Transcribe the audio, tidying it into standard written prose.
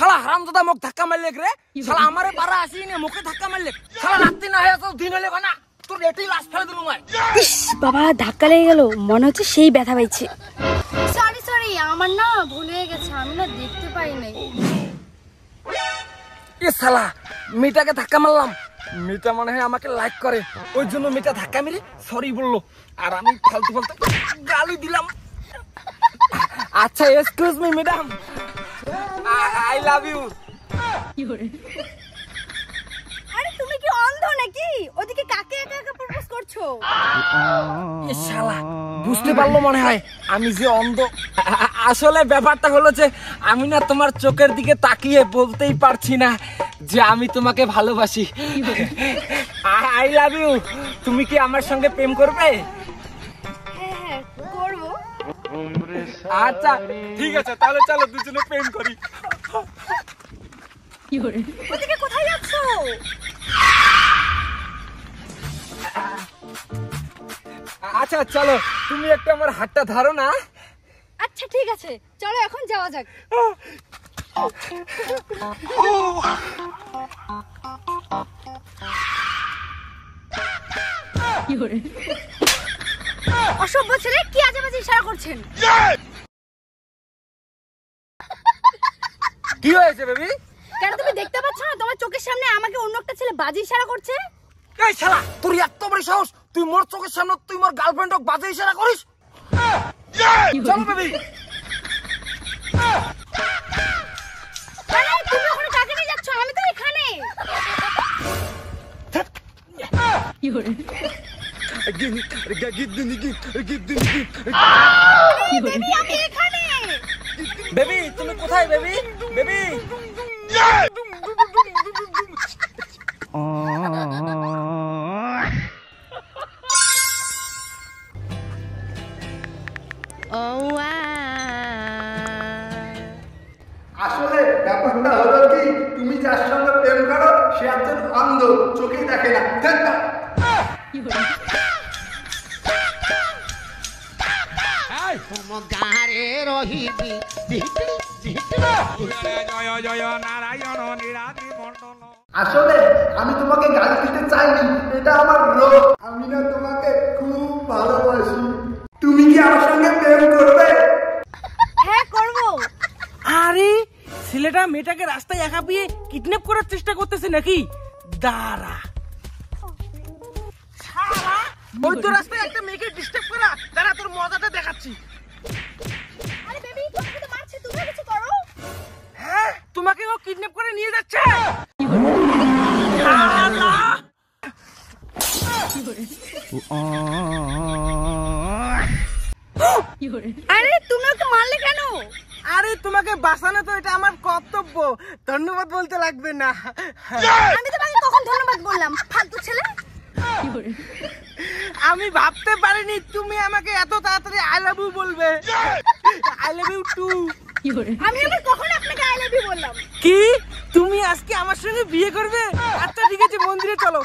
শালা হারামজাদা মুখ ধাক্কা মারলে রে শালা আমারে পারা আসিনি মুখে ধাক্কা মারলে শালা রাত্রি না হয়ে তো দিন হলে না তোর এটাই লাশ ফেলে দিলুম আয়। ইস বাবা ধাক্কা লেগে গেল মনে হচ্ছে সেই ব্যথা পাইছে। সরি সরি আমার না ভুল হয়ে গেছে আমি না দেখতে পাই নাই। এ শালা মেয়েটাকে ধাক্কা মারলাম মেয়েটা মনে হয় আমাকে লাইক করে ওই জন্য মেয়েটা ধাক্কা মেরে সরি বললো আর আমি ফালতু ফালতু গালি দিলাম। আচ্ছা excuse me madam I love you. আরে তুমি কি অন্ধ নাকি ওদিকে কাকে একা একা প্রপোজ করছো? এ শালা বুঝতে পারলো মনে হয় আমি যে অন্ধ। আসলে ব্যাপারটা হলো যে আমি না তোমার চোখের দিকে তাকিয়ে বলতেই পারছি না যে আমি তোমাকে ভালোবাসি। I love you. তুমি কি আমার সঙ্গে প্রেম করবে? হ্যাঁ করব। আচ্ছা ঠিক আছে তাহলে চলো দুজনে প্রেম করি। ওদিকে কোথায় যাচ্ছো? আচ্ছা চলো তুমি একটু আমার হাতটা ধরো না। আচ্ছা ঠিক আছে চলো এখন যাওয়া যাক। অসভ্য ছেলে কি আজেবাজে ইশারা করছেন? কি হয়েছে বেবি? কেন তুমি দেখতে পাচ্ছ না তোমার চোখের সামনে আমাকে অন্য একটা ছেলে বাজে ইশারা করছে? এই শালা তোর এত বড় সাহস তুই মোর চোখের সামনে তুই মোর গার্লফ্রেন্ডকে বাজে ইশারা করিস? চলো বেবি। আরে তুমি ওখানে কাকে নিয়ে যাচ্ছ? আমি তো এখানে। বেবি আমি এখানে। বেবি তুমি কোথায় বেবি? বেবি আসলে ব্যাপারটা হলো কি তুমি যার সঙ্গে প্রেম করো সে একজন অন্ধ চোখেই দেখে না। আসলে আমি তোমাকে গালি দিতে চাইনি এটা আমার রোগ। আমি না তোমাকে খুব ভালোবাসি। তুমি কি আমার সঙ্গে প্রেম করবে? হ্যাঁ করব। আরে ছেলেটা মেয়েটাকে রাস্তায় একা পেয়ে কিডন্যাপ করার চেষ্টা করতেছে নাকি? দাঁড়া শালা ওই তো রাস্তায় একটা মেয়েকে ডিস্টার্ব করা। দাঁড়া তোর মজাটা দেখাচ্ছি। আরে বেবি তোমাকে তো মারছে তুমি কিছু করো। হ্যাঁ তোমাকে ও কিডন্যাপ করে নিয়ে যাচ্ছে। আরে তুমি ওকে মারলে কেন? আরে তোমাকে বাঁচানো তো এটা আমার কর্তব্য ধন্যবাদ বলতে লাগবে না। আমি তোমাকে কখন ধন্যবাদ বললাম ফালতু ছেলে? আমি ভাবতে পারিনি তুমি আমাকে এত তাড়াতাড়ি আই লাভ ইউ বলবে। I love you too. আমি আবার কখন আপনাকে আই লাভ ইউ বললাম? কি তুমি আজকে আমার সঙ্গে বিয়ে করবে? আচ্ছা ঠিক আছে মন্দিরে চলো।